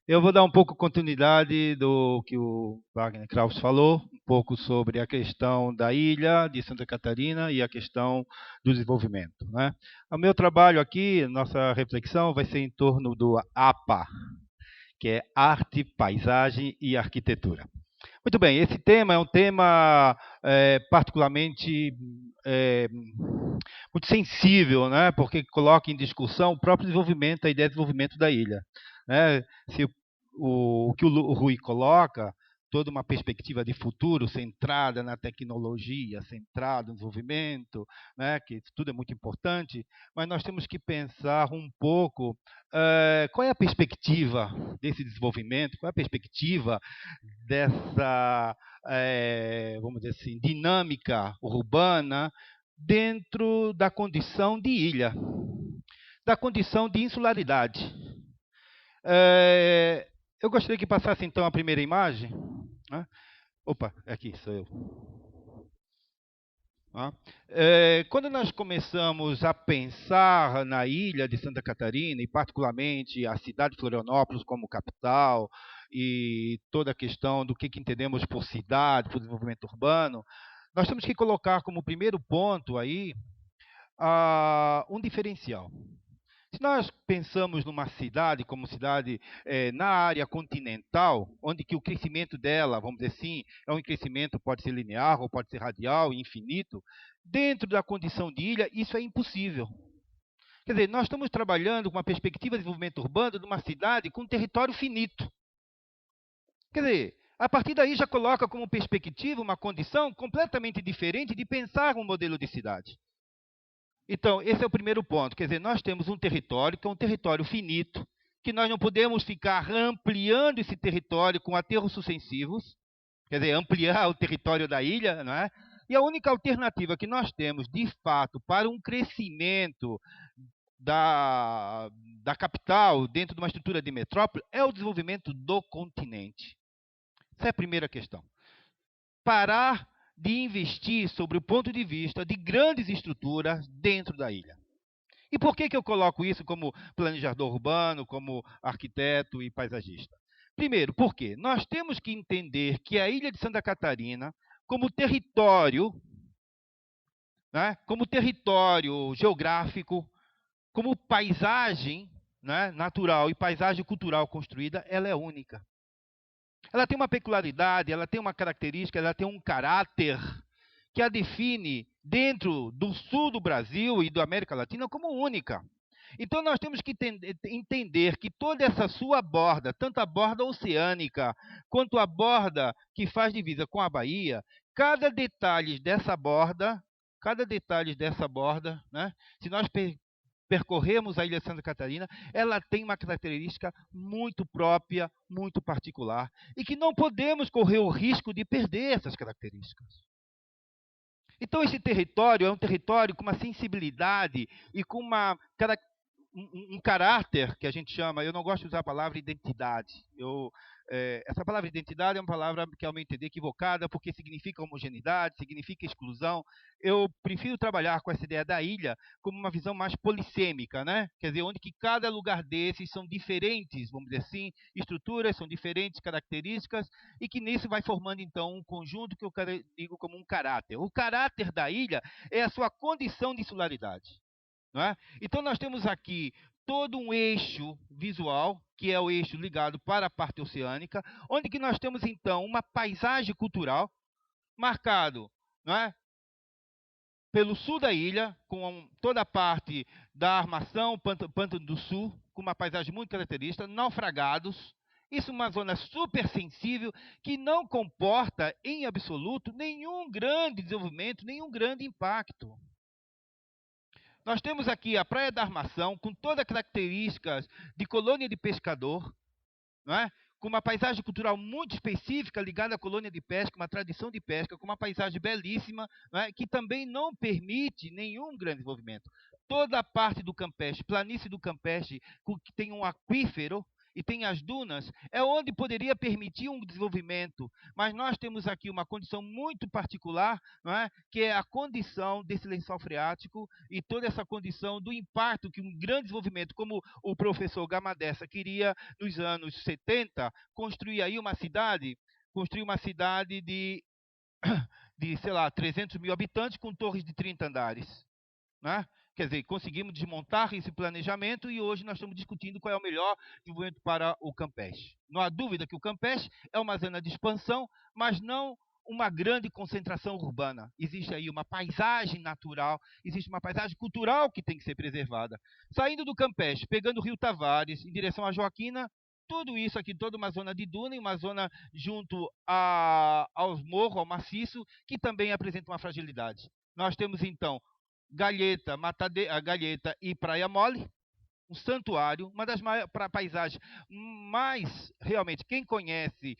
Eu vou dar um pouco continuidade do que o Wagner Krauss falou, um pouco sobre a questão da ilha de Santa Catarina e a questão do desenvolvimento, né? O meu trabalho aqui, nossa reflexão, vai ser em torno do APA, que é Arte, Paisagem e Arquitetura. Muito bem, esse tema é um tema particularmente muito sensível, né? Porque coloca em discussão o próprio desenvolvimento, a ideia de desenvolvimento da ilha, né? Se o que o Rui coloca, toda uma perspectiva de futuro centrada na tecnologia, centrada no desenvolvimento, né, que isso tudo é muito importante, mas nós temos que pensar um pouco qual é a perspectiva desse desenvolvimento, qual é a perspectiva dessa, vamos dizer assim, dinâmica urbana dentro da condição de ilha, da condição de insularidade. Eu gostaria que passasse, então, a primeira imagem. Né? Opa, aqui sou eu. Quando nós começamos a pensar na ilha de Santa Catarina, e particularmente a cidade de Florianópolis como capital, e toda a questão do que entendemos por cidade, por desenvolvimento urbano, nós temos que colocar como primeiro ponto aí um diferencial. Se nós pensamos numa cidade como cidade na área continental, onde que o crescimento dela, vamos dizer assim, é um crescimento pode ser linear ou pode ser radial, infinito, dentro da condição de ilha, isso é impossível. Quer dizer, nós estamos trabalhando com uma perspectiva de desenvolvimento urbano de uma cidade com um território finito. Quer dizer, a partir daí já coloca como perspectiva uma condição completamente diferente de pensar um modelo de cidade. Então, esse é o primeiro ponto. Quer dizer, nós temos um território que é um território finito, que nós não podemos ficar ampliando esse território com aterros sucessivos, quer dizer, ampliar o território da ilha, não é? E a única alternativa que nós temos, de fato, para um crescimento da capital dentro de uma estrutura de metrópole é o desenvolvimento do continente. Essa é a primeira questão. Parar de investir sobre o ponto de vista de grandes estruturas dentro da ilha. E por que eu coloco isso como planejador urbano, como arquiteto e paisagista? Primeiro, porque nós temos que entender que a ilha de Santa Catarina, como território, né, como território geográfico, como paisagem, né, natural e paisagem cultural construída, ela é única. Ela tem uma peculiaridade, ela tem uma característica, ela tem um caráter que a define dentro do sul do Brasil e da América Latina como única. Então nós temos que entender que toda essa sua borda, tanto a borda oceânica quanto a borda que faz divisa com a Bahia, cada detalhe dessa borda, né, se nós percorremos a ilha de Santa Catarina, ela tem uma característica muito própria, muito particular, e que não podemos correr o risco de perder essas características. Então, esse território é um território com uma sensibilidade e com um caráter que a gente chama, eu não gosto de usar a palavra identidade. Essa palavra identidade é uma palavra que, ao meu entender, equivocada, porque significa homogeneidade, significa exclusão. Eu prefiro trabalhar com essa ideia da ilha como uma visão mais polissêmica, né? Quer dizer, onde que cada lugar desses são diferentes, vamos dizer assim, estruturas, são diferentes características, e que nisso vai formando, então, um conjunto que eu digo como um caráter. O caráter da ilha é a sua condição de insularidade. Não é? Então, nós temos aqui todo um eixo visual, que é o eixo ligado para a parte oceânica, onde que nós temos, então, uma paisagem cultural marcado, não é, pelo sul da ilha, com toda a parte da Armação, Pântano do Sul, com uma paisagem muito característica, naufragados. Isso é uma zona super sensível que não comporta, em absoluto, nenhum grande desenvolvimento, nenhum grande impacto. Nós temos aqui a Praia da Armação, com todas as características de colônia de pescador, não é? Com uma paisagem cultural muito específica ligada à colônia de pesca, uma tradição de pesca, com uma paisagem belíssima, não é? Que também não permite nenhum grande desenvolvimento. Toda a parte do Campeche, planície do Campeche, que tem um aquífero, e tem as dunas, é onde poderia permitir um desenvolvimento. Mas nós temos aqui uma condição muito particular, não é? Que é a condição desse lençol freático e toda essa condição do impacto que um grande desenvolvimento, como o professor Gamadessa queria nos anos 70, construir uma cidade de, sei lá, 300 mil habitantes com torres de 30 andares. Né? Quer dizer, conseguimos desmontar esse planejamento e hoje nós estamos discutindo qual é o melhor desenvolvimento para o Campeche. Não há dúvida que o Campeche é uma zona de expansão, mas não uma grande concentração urbana. Existe aí uma paisagem natural, existe uma paisagem cultural que tem que ser preservada. Saindo do Campeche, pegando o Rio Tavares, em direção à Joaquina, tudo isso aqui, toda uma zona de duna e uma zona junto aos morros, ao maciço, que também apresenta uma fragilidade. Nós temos, então, Galheta e Praia Mole, um santuário, uma das paisagens mais, realmente, quem conhece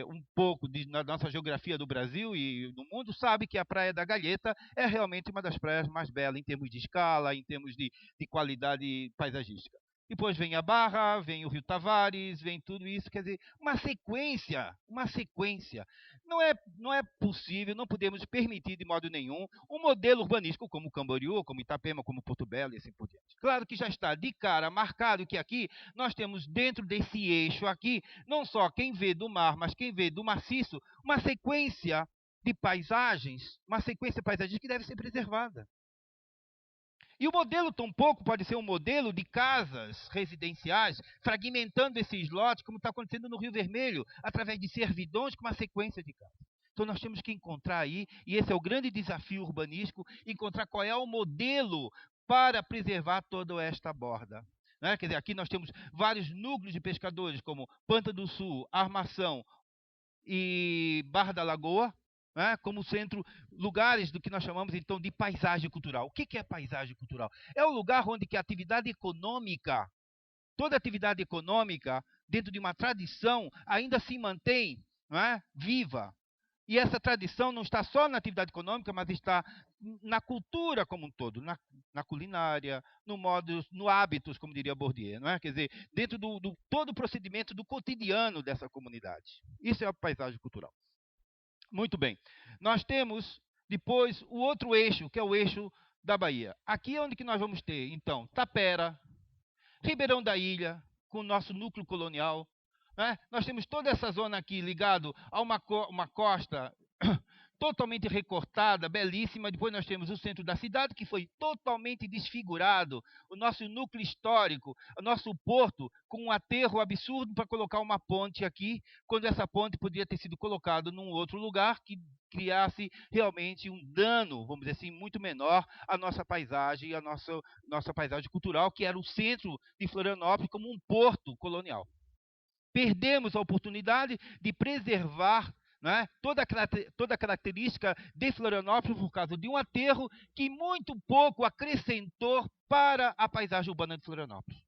um pouco da nossa geografia do Brasil e do mundo, sabe que a Praia da Galheta é realmente uma das praias mais belas em termos de escala, em termos de qualidade paisagística. Depois vem a Barra, vem o Rio Tavares, vem tudo isso, quer dizer, uma sequência. Não é possível, não podemos permitir de modo nenhum um modelo urbanístico como Camboriú, como Itapema, como Porto Belo e assim por diante. Claro que já está de cara marcado que aqui nós temos dentro desse eixo aqui, não só quem vê do mar, mas quem vê do maciço, uma sequência de paisagens, uma sequência paisagística que deve ser preservada. E o modelo tampouco pode ser um modelo de casas residenciais, fragmentando esses lotes, como está acontecendo no Rio Vermelho, através de servidões com uma sequência de casas. Então nós temos que encontrar aí, e esse é o grande desafio urbanístico, encontrar qual é o modelo para preservar toda esta borda. Né? Quer dizer, aqui nós temos vários núcleos de pescadores, como Panta do Sul, Armação e Barra da Lagoa, né, como centro, lugares do que nós chamamos então de paisagem cultural. O que é paisagem cultural? É o lugar onde que a atividade econômica, toda atividade econômica, dentro de uma tradição, ainda se mantém, não é, viva. E essa tradição não está só na atividade econômica, mas está na cultura como um todo, na culinária, no hábitos, como diria Bourdieu, não é? Quer dizer, dentro do todo o procedimento do cotidiano dessa comunidade. Isso é a paisagem cultural. Muito bem. Nós temos depois o outro eixo, que é o eixo da Bahia. Aqui é onde que nós vamos ter, então, Tapera, Ribeirão da Ilha, com o nosso núcleo colonial. Né? Nós temos toda essa zona aqui ligado a uma costa totalmente recortada, belíssima. Depois nós temos o centro da cidade, que foi totalmente desfigurado. O nosso núcleo histórico, o nosso porto, com um aterro absurdo para colocar uma ponte aqui, quando essa ponte podia ter sido colocada num outro lugar que criasse realmente um dano, vamos dizer assim, muito menor à nossa paisagem, à nossa paisagem cultural, que era o centro de Florianópolis como um porto colonial. Perdemos a oportunidade de preservar, né, toda a característica de Florianópolis por causa de um aterro que muito pouco acrescentou para a paisagem urbana de Florianópolis.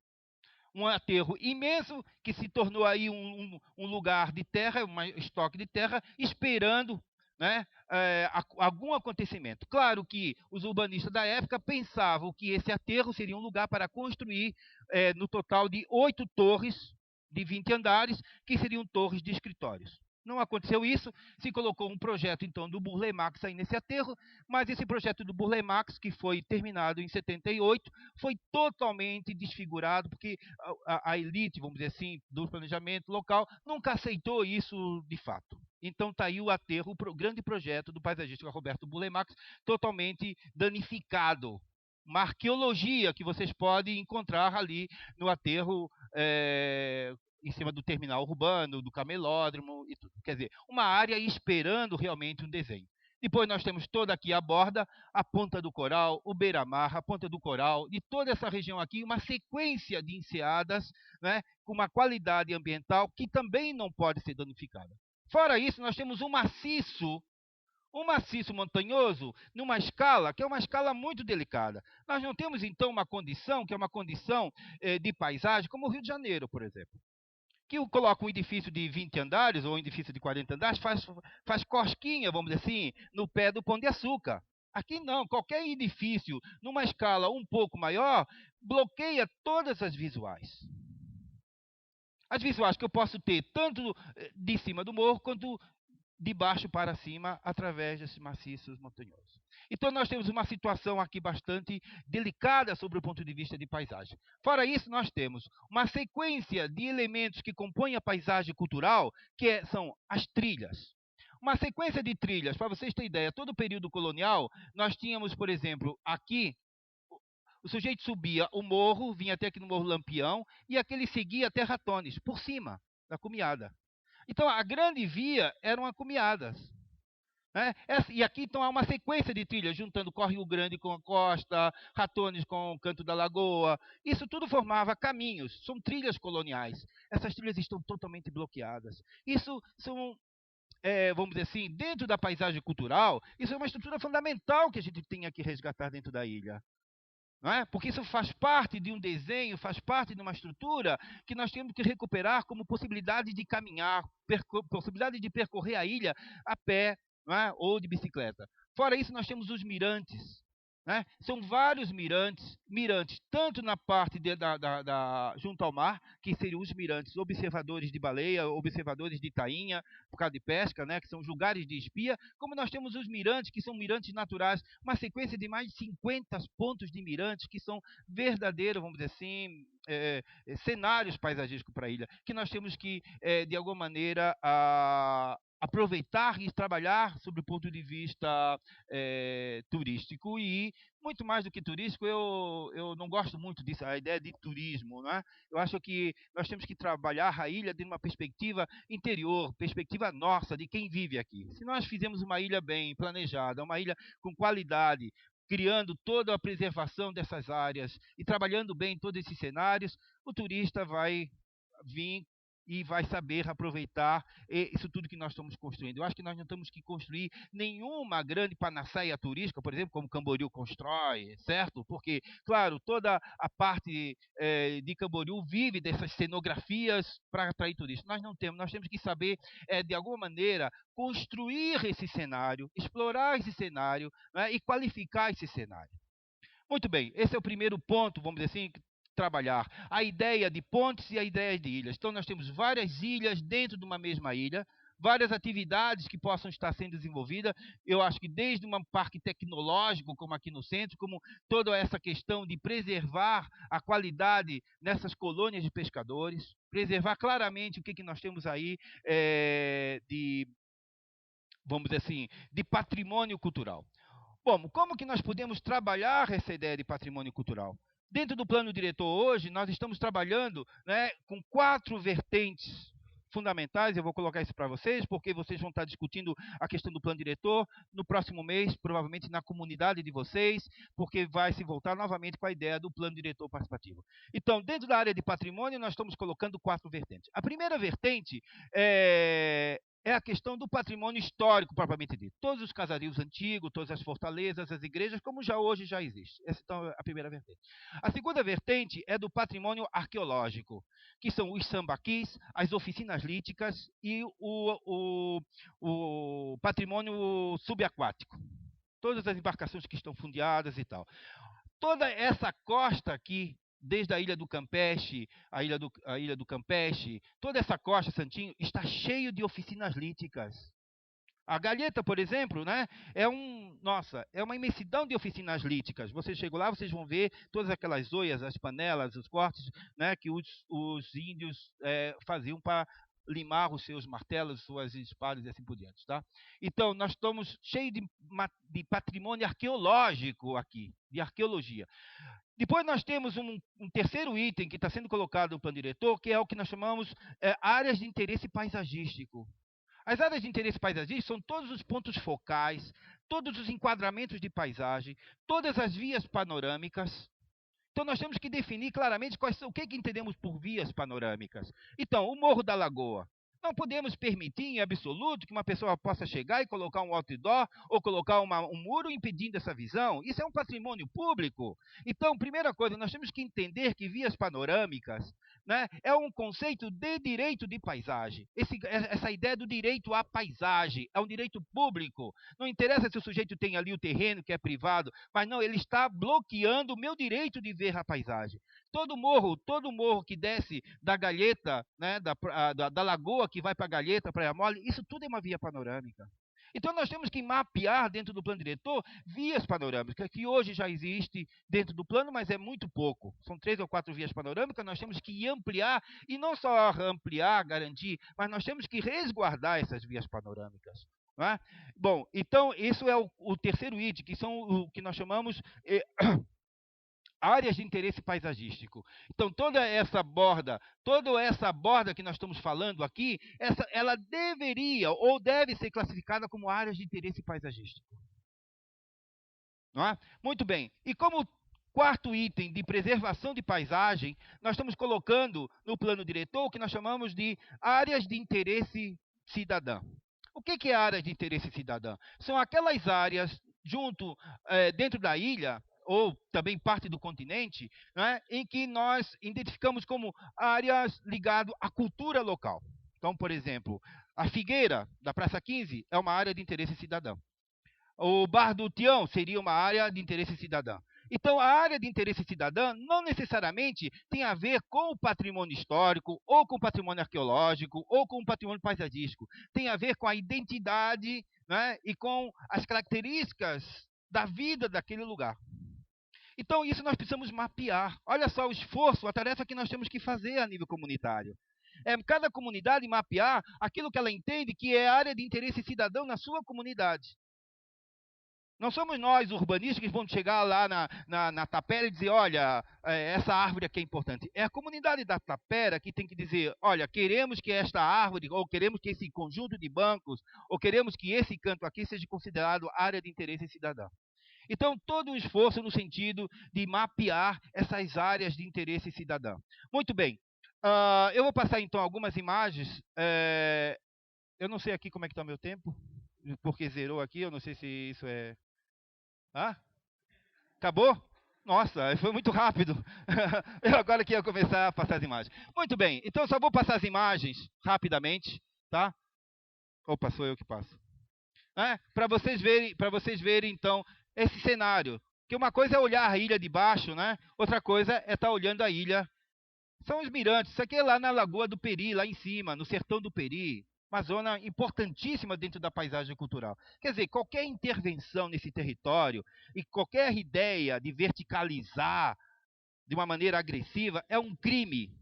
Um aterro imenso que se tornou aí um lugar de terra, um estoque de terra, esperando, né, algum acontecimento. Claro que os urbanistas da época pensavam que esse aterro seria um lugar para construir, no total de 8 torres de 20 andares, que seriam torres de escritórios. Não aconteceu isso, se colocou um projeto, então, do Burle Marx aí nesse aterro, mas esse projeto do Burle Marx, que foi terminado em 78, foi totalmente desfigurado, porque a elite, vamos dizer assim, do planejamento local, nunca aceitou isso de fato. Então está aí o aterro, o grande projeto do paisagista Roberto Burle Marx, totalmente danificado. Uma arqueologia que vocês podem encontrar ali no aterro, em cima do terminal urbano, do camelódromo, e tudo. Quer dizer, uma área esperando realmente um desenho. Depois nós temos toda aqui a borda, a Ponta do Coral, o Beira-Mar, a Ponta do Coral, e toda essa região aqui, uma sequência de enseadas, né, com uma qualidade ambiental que também não pode ser danificada. Fora isso, nós temos um maciço montanhoso, numa escala, que é uma escala muito delicada. Nós não temos, então, uma condição, que é uma condição de paisagem, como o Rio de Janeiro, por exemplo. Que coloca um edifício de 20 andares, ou um edifício de 40 andares, faz cosquinha, vamos dizer assim, no pé do Pão de Açúcar. Aqui não, qualquer edifício, numa escala um pouco maior, bloqueia todas as visuais. As visuais que eu posso ter tanto de cima do morro quanto de baixo para cima através desses maciços montanhosos. Então nós temos uma situação aqui bastante delicada sobre o ponto de vista de paisagem. Fora isso, nós temos uma sequência de elementos que compõem a paisagem cultural, são as trilhas. Uma sequência de trilhas, para vocês terem ideia, todo o período colonial, nós tínhamos, por exemplo, aqui, o sujeito subia o morro, vinha até aqui no Morro Lampião, e aquele seguia até Ratones, por cima da cumiada. Então, a grande via eram acumiadas. Né? E aqui então há uma sequência de trilhas, juntando Córrego Grande com a costa, Ratones com o Canto da Lagoa. Isso tudo formava caminhos, são trilhas coloniais. Essas trilhas estão totalmente bloqueadas. Isso são, vamos dizer assim, dentro da paisagem cultural, isso é uma estrutura fundamental que a gente tem que resgatar dentro da ilha. Não é? Porque isso faz parte de um desenho, faz parte de uma estrutura que nós temos que recuperar como possibilidade de caminhar, possibilidade de percorrer a ilha a pé, não é? Ou de bicicleta. Fora isso, nós temos os mirantes. Né? São vários mirantes tanto na parte junto ao mar, que seriam os mirantes observadores de baleia, observadores de tainha, por causa de pesca, né? Que são os lugares de espia, como nós temos os mirantes, que são mirantes naturais, uma sequência de mais de 50 pontos de mirantes, que são verdadeiros, vamos dizer assim, cenários paisagísticos para a ilha, que nós temos que, de alguma maneira, aproveitar e trabalhar sobre o ponto de vista turístico. E muito mais do que turístico, eu não gosto muito disso, a ideia de turismo, né? Eu acho que nós temos que trabalhar a ilha de uma perspectiva interior, perspectiva nossa, de quem vive aqui. Se nós fizermos uma ilha bem planejada, uma ilha com qualidade, criando toda a preservação dessas áreas e trabalhando bem todos esses cenários, o turista vai vir e vai saber aproveitar isso tudo que nós estamos construindo. Eu acho que nós não temos que construir nenhuma grande panaceia turística, por exemplo, como Camboriú constrói, certo? Porque, claro, toda a parte de Camboriú vive dessas cenografias para atrair turistas. Nós temos que saber, de alguma maneira, construir esse cenário, explorar esse cenário, né, e qualificar esse cenário. Muito bem, esse é o primeiro ponto, vamos dizer assim, trabalhar a ideia de pontes e a ideia de ilhas. Então nós temos várias ilhas dentro de uma mesma ilha, várias atividades que possam estar sendo desenvolvidas. Eu acho que desde um parque tecnológico, como aqui no centro, como toda essa questão de preservar a qualidade nessas colônias de pescadores, preservar claramente o que nós temos aí vamos dizer assim, de patrimônio cultural. Bom, como que nós podemos trabalhar essa ideia de patrimônio cultural? Dentro do plano diretor hoje, nós estamos trabalhando, né, com 4 vertentes fundamentais. Eu vou colocar isso para vocês, porque vocês vão estar discutindo a questão do plano diretor no próximo mês, provavelmente na comunidade de vocês, porque vai se voltar novamente com a ideia do plano diretor participativo. Então, dentro da área de patrimônio, nós estamos colocando 4 vertentes. A primeira vertente é a questão do patrimônio histórico propriamente dito. Todos os casarios antigos, todas as fortalezas, as igrejas, como hoje já existe. Essa então, é a primeira vertente. A segunda vertente é do patrimônio arqueológico, que são os sambaquis, as oficinas líticas e o patrimônio subaquático. Todas as embarcações que estão fundeadas e tal. Toda essa costa aqui, desde a Ilha do Campeche, a Ilha do Campeche, toda essa costa, Santinho, está cheio de oficinas líticas. A Galheta, por exemplo, né, é uma imensidão de oficinas líticas. Vocês chegam lá, vocês vão ver todas aquelas oias, as panelas, os cortes, né, que os índios faziam para limar os seus martelos, suas espadas e assim por diante. Tá? Então, nós estamos cheios de patrimônio arqueológico aqui, de arqueologia. Depois nós temos um terceiro item que está sendo colocado no plano diretor, que é o que nós chamamos áreas de interesse paisagístico. As áreas de interesse paisagístico são todos os pontos focais, todos os enquadramentos de paisagem, todas as vias panorâmicas. Então nós temos que definir claramente o que entendemos por vias panorâmicas. Então, o Morro da Lagoa. Não podemos permitir em absoluto que uma pessoa possa chegar e colocar um outdoor ou colocar um muro impedindo essa visão. Isso é um patrimônio público. Então, primeira coisa, nós temos que entender que vias panorâmicas, né, é um conceito de direito de paisagem. Essa ideia do direito à paisagem é um direito público. Não interessa se o sujeito tem ali o terreno que é privado, mas não, ele está bloqueando o meu direito de ver a paisagem. todo morro que desce da Galheta, né, da lagoa que vai para a Galheta, Praia Mole, isso tudo é uma via panorâmica. Então nós temos que mapear dentro do plano diretor vias panorâmicas, que hoje já existe dentro do plano, mas é muito pouco. São 3 ou 4 vias panorâmicas, nós temos que ampliar, e não só ampliar, garantir, mas nós temos que resguardar essas vias panorâmicas. Não é? Bom, então isso é o terceiro item, que são o que nós chamamos áreas de interesse paisagístico. Então, toda essa borda que nós estamos falando aqui, ela deveria ou deve ser classificada como áreas de interesse paisagístico. Não é? Muito bem. E como quarto item de preservação de paisagem, nós estamos colocando no plano diretor o que nós chamamos de áreas de interesse cidadão. O que é áreas de interesse cidadão? São aquelas áreas dentro da ilha, ou também parte do continente, né, em que nós identificamos como áreas ligadas à cultura local. Então, por exemplo, a Figueira, da Praça 15, é uma área de interesse cidadão. O Bar do Tião seria uma área de interesse cidadão. Então, a área de interesse cidadão não necessariamente tem a ver com o patrimônio histórico, ou com o patrimônio arqueológico, ou com o patrimônio paisagístico. Tem a ver com a identidade, né, e com as características da vida daquele lugar. Então, isso nós precisamos mapear. Olha só o esforço, a tarefa que nós temos que fazer a nível comunitário. Cada comunidade mapear aquilo que ela entende que é área de interesse cidadão na sua comunidade. Não somos nós, urbanistas, que vamos chegar lá na tapera e dizer, olha, essa árvore aqui é importante. É a comunidade da tapera que tem que dizer, olha, queremos que esta árvore, ou queremos que esse conjunto de bancos, ou queremos que esse canto aqui seja considerado área de interesse cidadão. Então, todo o esforço no sentido de mapear essas áreas de interesse cidadão. Muito bem. Eu vou passar, então, algumas imagens. Eu não sei aqui como é que está o meu tempo, porque zerou aqui. Eu não sei se isso é... Acabou? Nossa, foi muito rápido. Eu agora que ia começar a passar as imagens. Muito bem. Então, só vou passar as imagens rapidamente, tá? Opa, sou eu que passo. Para vocês verem, então, esse cenário. Que uma coisa é olhar a ilha de baixo, né? Outra coisa é estar olhando a ilha. São os mirantes. Isso aqui é lá na Lagoa do Peri, lá em cima, no sertão do Peri. Uma zona importantíssima dentro da paisagem cultural. Quer dizer, qualquer intervenção nesse território e qualquer ideia de verticalizar de uma maneira agressiva é um crime.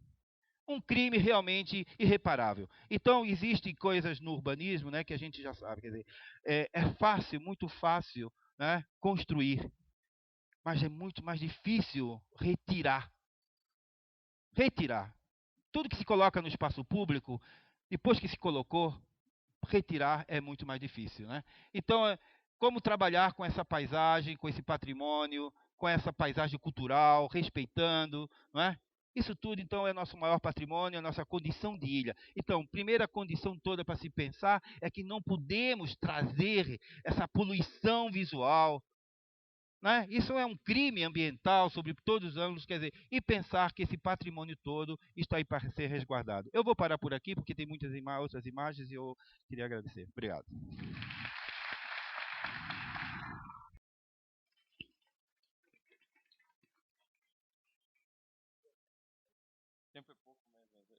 Um crime realmente irreparável. Então, existem coisas no urbanismo, né, que a gente já sabe. Quer dizer, é fácil, muito fácil, né, construir, mas é muito mais difícil retirar. Tudo que se coloca no espaço público, depois que se colocou, retirar é muito mais difícil, né? Então, como trabalhar com essa paisagem, com esse patrimônio, com essa paisagem cultural, respeitando, não é? Isso tudo, então, é nosso maior patrimônio, a nossa condição de ilha. Então, primeira condição toda para se pensar é que não podemos trazer essa poluição visual, né? Isso é um crime ambiental sobre todos os ângulos, quer dizer, e pensar que esse patrimônio todo está aí para ser resguardado. Eu vou parar por aqui, porque tem muitas outras imagens e eu queria agradecer. Obrigado.